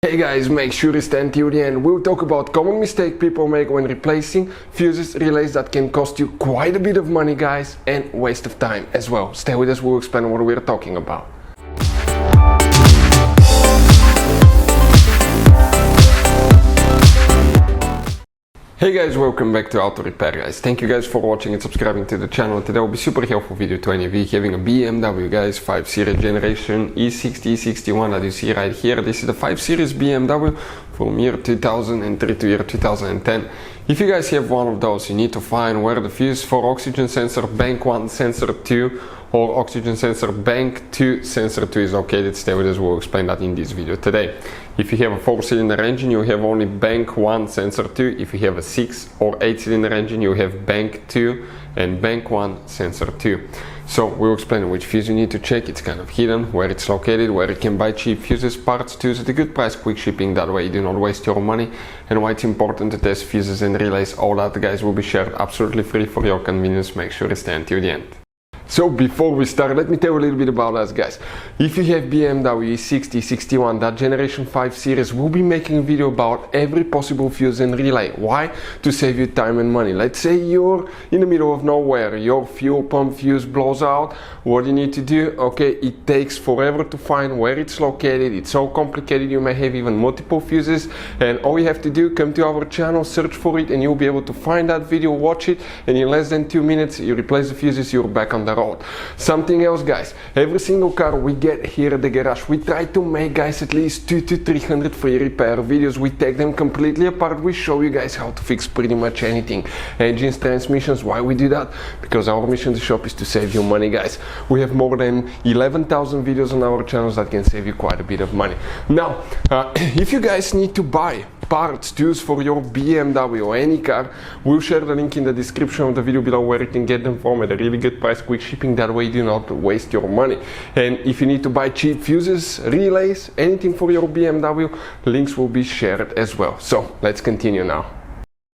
Hey guys, make sure you stay till the end. We'll talk about common mistake people make when replacing fuses, relays that can cost you quite a bit of money, guys, and waste of time as well. Stay with us, we'll explain what we're talking about. Hey guys, welcome back to Auto Repair, guys. Thank you guys for watching and subscribing to the channel. Today will be super helpful video to any of you having a BMW, guys, 5 Series generation E60 E61 that you see right here. This is the 5 Series BMW from year 2003 to year 2010. If you guys have one of those, you need to find where the fuse for oxygen sensor bank 1 sensor 2 or oxygen sensor bank 2 sensor 2 is located. Stay with us, we'll explain that in this video today. If you have a 4-cylinder engine, you have only bank 1 sensor 2. If you have a 6 or 8-cylinder engine, you have bank 2 and bank 1 sensor 2. So we'll explain which fuse you need to check. It's kind of hidden, where it's located, where you can buy cheap fuses, parts, tools at a good price, quick shipping, that way you do not waste your money, and why it's important to test fuses and relays. All that, guys, will be shared absolutely free for your convenience. Make sure to stay until the end. So before we start, let me tell you a little bit about us, guys. If you have BMW E60 E61, that generation 5 series, we'll be making a video about every possible fuse and relay. Why? To save you time and money. Let's say you're in the middle of nowhere, your fuel pump fuse blows out. What do you need to do? Okay, it takes forever to find where it's located. It's so complicated, you may have even multiple fuses, and all you have to do, come to our channel, search for it, and you'll be able to find that video, watch it, and in less than 2 minutes you replace the fuses, you're back on the road. Something else, guys, every single car we get here at the garage, we try to make, guys, at least 200 to 300 free repair videos. We take them completely apart, we show you guys how to fix pretty much anything, engines, transmissions. Why we do that? Because our mission in the shop is to save you money, guys. We have more than 11,000 videos on our channels that can save you quite a bit of money. Now, if you guys need to buy parts, tools for your BMW or any car, we'll share the link in the description of the video below where you can get them from at a really good price, quick shipping, that way you do not waste your money. And if you need to buy cheap fuses, relays, anything for your BMW, links will be shared as well. So let's continue now.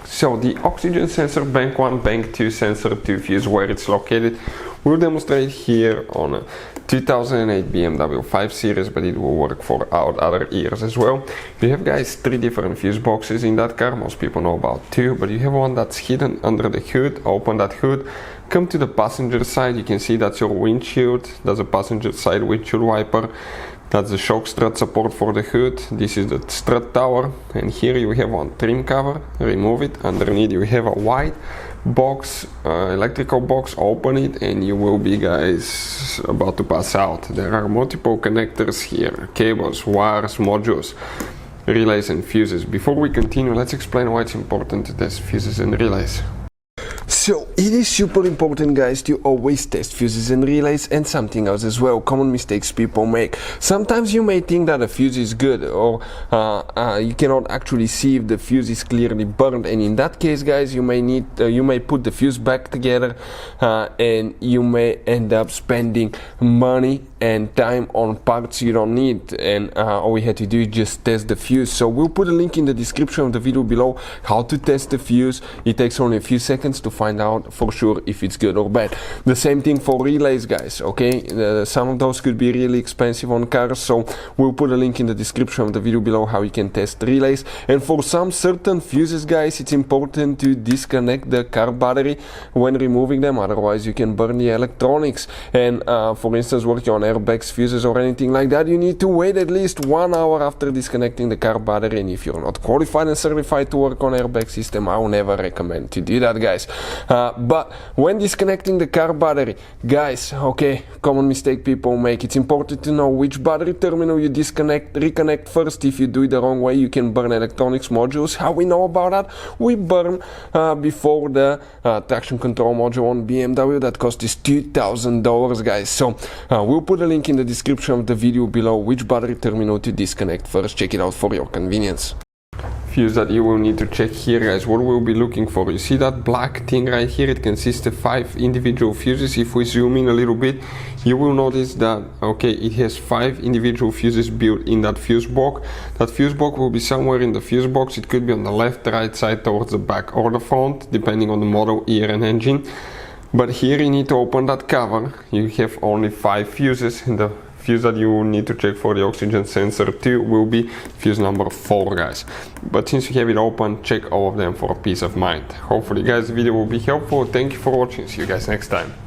So the oxygen sensor bank 1, bank 2 sensor 2 fuse, where it's located, we'll demonstrate here on a 2008 BMW 5 Series, but it will work for our other years as well. We have, guys, 3 different fuse boxes in that car. Most people know about 2, but you have one that's hidden under the hood. Open that hood, come to the passenger side. You can see that's your windshield. That's a passenger side windshield wiper. That's the shock strut support for the hood. This is the strut tower, and here you have one trim cover. Remove it. Underneath you have a white box, electrical box. Open it and you will be, guys, about to pass out. There are multiple connectors here, cables, wires, modules, relays and fuses. Before we continue, let's explain why it's important to test fuses and relays. So it is super important, guys, to always test fuses and relays, and something else as well, common mistakes people make. Sometimes you may think that a fuse is good, or you cannot actually see if the fuse is clearly burned, and in that case, guys, you may put the fuse back together, and you may end up spending money and time on parts you don't need, and all we had to do is just test the fuse. So we'll put a link in the description of the video below how to test the fuse. It takes only a few seconds to find out for sure if it's good or bad. The same thing for relays, guys, okay? Some of those could be really expensive on cars, so we'll put a link in the description of the video below how you can test relays. And for some certain fuses, guys, it's important to disconnect the car battery when removing them, otherwise you can burn the electronics. And for instance, working on airbags, fuses or anything like that, you need to wait at least 1 hour after disconnecting the car battery. And if you're not qualified and certified to work on airbag system, I will never recommend to do that, guys. But when disconnecting the car battery, guys, okay, common mistake people make, it's important to know which battery terminal you reconnect first. If you do it the wrong way, you can burn electronics modules. How we know about that? We burn before the traction control module on BMW that cost us $2,000, guys. So we'll put a link in the description of the video below which battery terminal to disconnect first. Check it out for your convenience. Fuse that you will need to check here, guys, what we'll be looking for. You see that black thing right here? It consists of 5 individual fuses. If we zoom in a little bit, you will notice that, okay, it has 5 individual fuses built in that fuse box. That fuse box will be somewhere in the fuse box. It could be on the left, right side, towards the back or the front, depending on the model, year and engine. But here you need to open that cover. You have only 5 fuses in the fuse that you need to check for the oxygen sensor too will be fuse number 4, guys. But since you have it open, check all of them for a peace of mind. Hopefully guys the video will be helpful. Thank you for watching, see you guys next time.